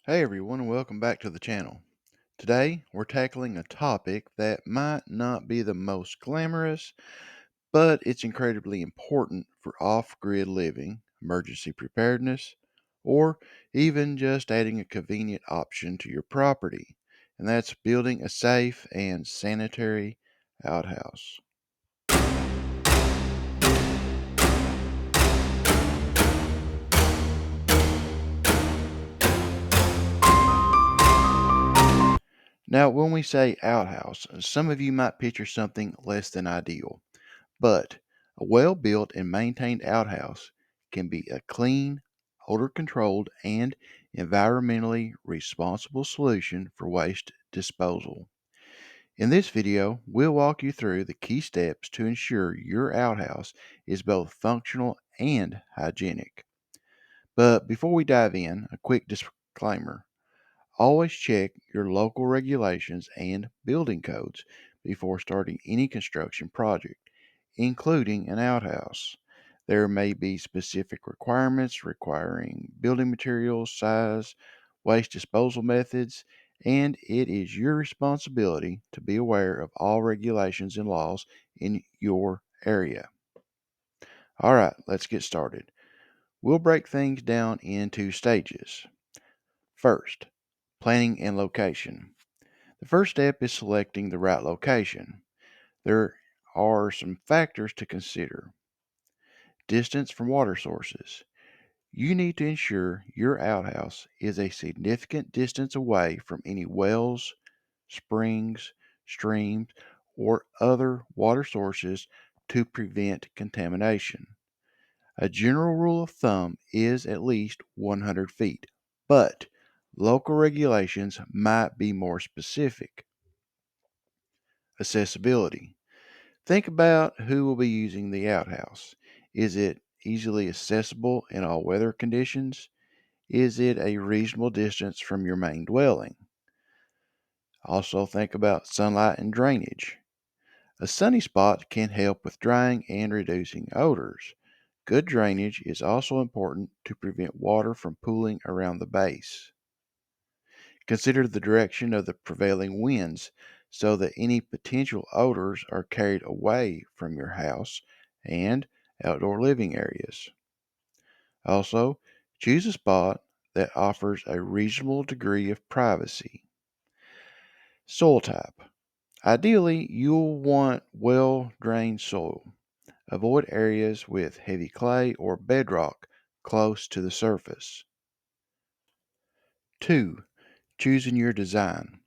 Hey everyone, and welcome back to the channel. Today we're tackling a topic that might not be the most glamorous, but it's incredibly important for off-grid living, emergency preparedness, or even just adding a convenient option to your property, and that's building a safe and sanitary outhouse. Now, when we say outhouse, some of you might picture something less than ideal. But a well built and maintained outhouse can be a clean, odor controlled, and environmentally responsible solution for waste disposal. In this video, we'll walk you through the key steps to ensure your outhouse is both functional and hygienic. But before we dive in, a quick disclaimer. Always check your local regulations and building codes before starting any construction project, including an outhouse. There may be specific requirements requiring building materials, size, waste disposal methods, and it is your responsibility to be aware of all regulations and laws in your area. All right, let's get started. We'll break things down into stages. First, planning and location. The first step is selecting the right location. There are some factors to consider. Distance from water sources. You need to ensure your outhouse is a significant distance away from any wells, springs, streams, or other water sources to prevent contamination. A general rule of thumb is at least 100 feet, but local regulations might be more specific. Accessibility. Think about who will be using the outhouse. Is it easily accessible in all weather conditions? Is it a reasonable distance from your main dwelling? Also, think about sunlight and drainage. A sunny spot can help with drying and reducing odors. Good drainage is also important to prevent water from pooling around the base. Consider the direction of the prevailing winds so that any potential odors are carried away from your house and outdoor living areas. Also, choose a spot that offers a reasonable degree of privacy. Soil type. Ideally, you'll want well drained soil. Avoid areas with heavy clay or bedrock close to the surface. 2. Choosing your design.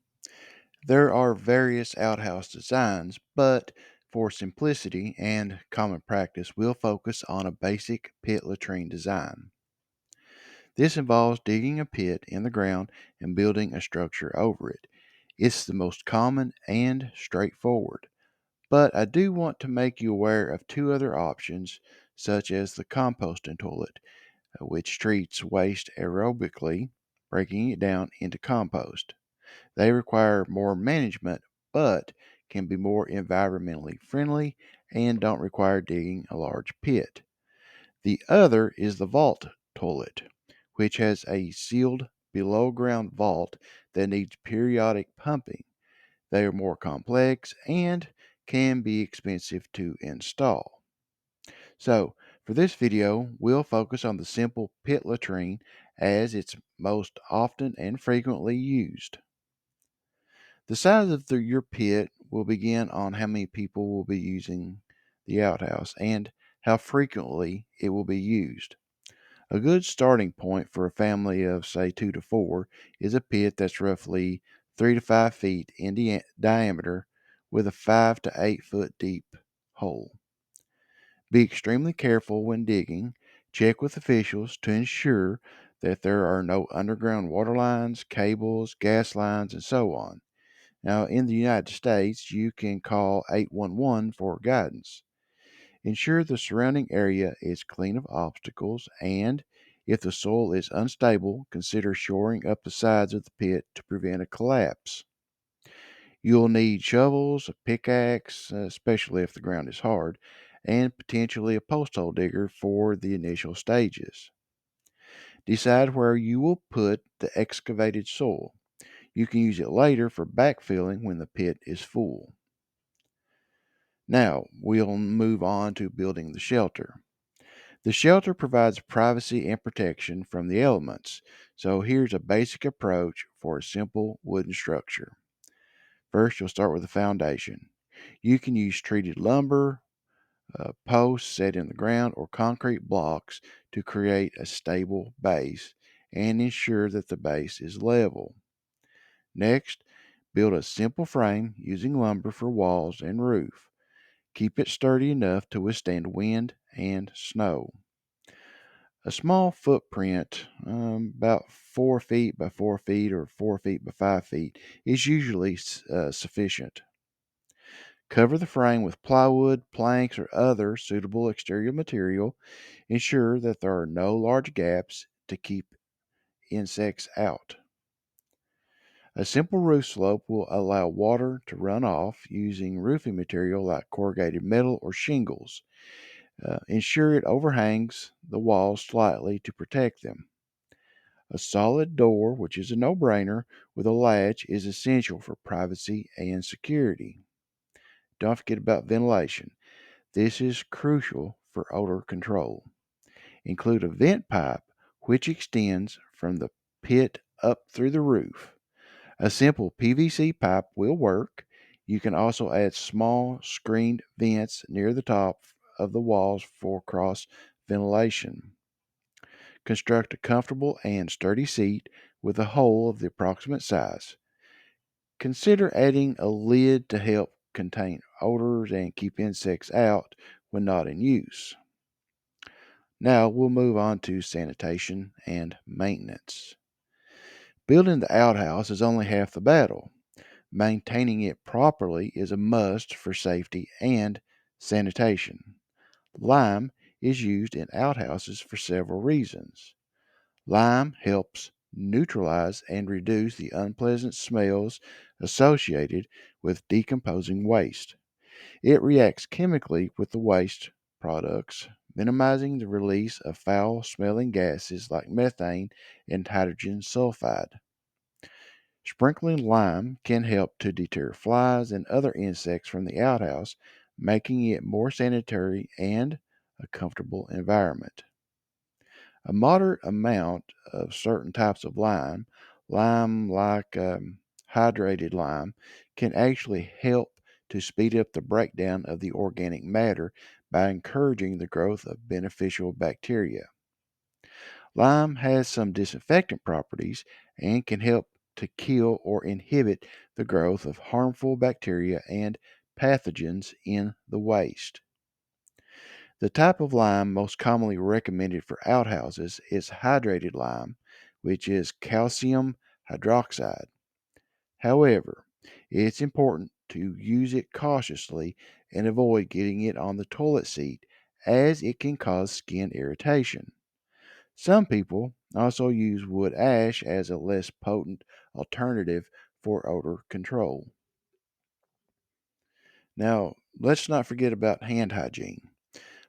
There are various outhouse designs, but for simplicity and common practice, we'll focus on a basic pit latrine design. This involves digging a pit in the ground and building a structure over it. It's the most common and straightforward, but I do want to make you aware of two other options, such as the composting toilet, which treats waste aerobically, breaking it down into compost. They require more management, but can be more environmentally friendly and don't require digging a large pit. The other is the vault toilet, which has a sealed below ground vault that needs periodic pumping. They are more complex and can be expensive to install. So, for this video, we'll focus on the simple pit latrine as it's most often and frequently used. The size of your pit will begin on how many people will be using the outhouse and how frequently it will be used. A good starting point for a family of, say, 2 to 4 is a pit that's roughly 3 to 5 feet in diameter with a 5 to 8 foot deep hole. Be extremely careful when digging. Check with officials to ensure that there are no underground water lines, cables, gas lines, and so on. Now, in the United States, you can call 811 for guidance. Ensure the surrounding area is clean of obstacles, and if the soil is unstable, consider shoring up the sides of the pit to prevent a collapse. You'll need shovels, a pickaxe, especially if the ground is hard, and potentially a post hole digger for the initial stages. Decide where you will put the excavated soil. You can use it later for backfilling when the pit is full. Now, we'll move on to building the shelter. The shelter provides privacy and protection from the elements. So here's a basic approach for a simple wooden structure. First, you'll start with the foundation. You can use treated lumber, posts set in the ground, or concrete blocks to create a stable base and ensure that the base is level. Next, build a simple frame using lumber for walls and roof. Keep it sturdy enough to withstand wind and snow. A small footprint, about 4 feet by 4 feet or 4 feet by 5 feet, is usually sufficient. Cover the frame with plywood, planks, or other suitable exterior material. Ensure that there are no large gaps to keep insects out. A simple roof slope will allow water to run off using roofing material like corrugated metal or shingles. Ensure it overhangs the walls slightly to protect them. A solid door, which is a no brainer, with a latch is essential for privacy and security. Don't forget about ventilation. This is crucial for odor control. Include a vent pipe which extends from the pit up through the roof. A simple PVC pipe will work. You can also add small screened vents near the top of the walls for cross ventilation. Construct a comfortable and sturdy seat with a hole of the approximate size. Consider adding a lid to help contain odors and keep insects out when not in use. Now we'll move on to sanitation and maintenance. Building the outhouse is only half the battle. Maintaining it properly is a must for safety and sanitation. Lime is used in outhouses for several reasons. Lime helps neutralize and reduce the unpleasant smells associated with decomposing waste. It reacts chemically with the waste products, minimizing the release of foul smelling gases like methane and hydrogen sulfide. Sprinkling lime can help to deter flies and other insects from the outhouse, making it more sanitary and a comfortable environment. A moderate amount of certain types of lime like hydrated lime, can actually help to speed up the breakdown of the organic matter by encouraging the growth of beneficial bacteria. Lime has some disinfectant properties and can help to kill or inhibit the growth of harmful bacteria and pathogens in the waste. The type of lime most commonly recommended for outhouses is hydrated lime, which is calcium hydroxide. However, it's important to use it cautiously and avoid getting it on the toilet seat as it can cause skin irritation. Some people also use wood ash as a less potent alternative for odor control. Now, let's not forget about hand hygiene.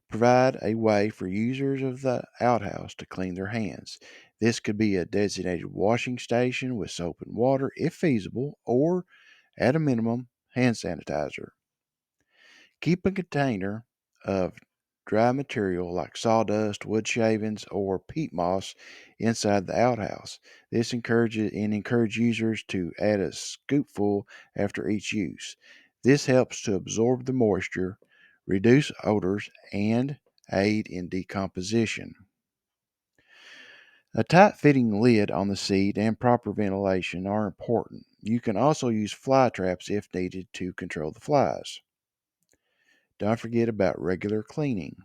Provide a way for users of the outhouse to clean their hands. This could be a designated washing station with soap and water if feasible, or at a minimum, hand sanitizer. Keep a container of dry material like sawdust, wood shavings, or peat moss inside the outhouse. This encourage users to add a scoopful after each use. This helps to absorb the moisture, reduce odors, and aid in decomposition. A tight fitting lid on the seat and proper ventilation are important. You can also use fly traps if needed to control the flies. Don't forget about regular cleaning.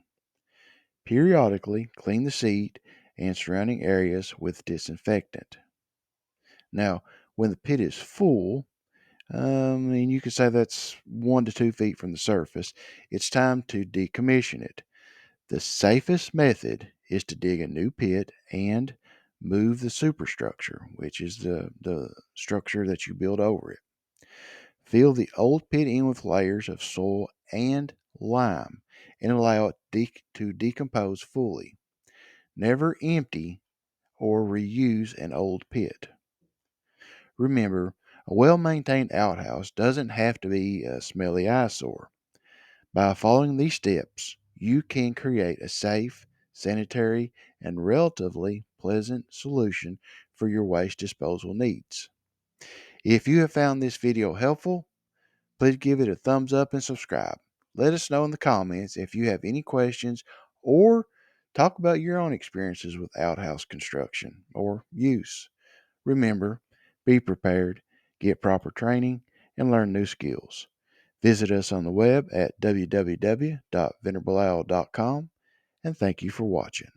Periodically clean the seat and surrounding areas with disinfectant. Now, when the pit is full, and you could say that's 1 to 2 feet from the surface, it's time to decommission it. The safest method is to dig a new pit and move the superstructure, which is the structure that you build over it. Fill the old pit in with layers of soil and lime and allow it to decompose fully. Never empty or reuse an old pit. Remember, a well maintained outhouse doesn't have to be a smelly eyesore. By following these steps, you can create a safe, sanitary, and relatively pleasant solution for your waste disposal needs. If you have found this video helpful, please give it a thumbs up and subscribe. Let us know in the comments if you have any questions or talk about your own experiences with outhouse construction or use. Remember, be prepared, get proper training, and learn new skills. Visit us on the web at www.venerableowl.com, and thank you for watching.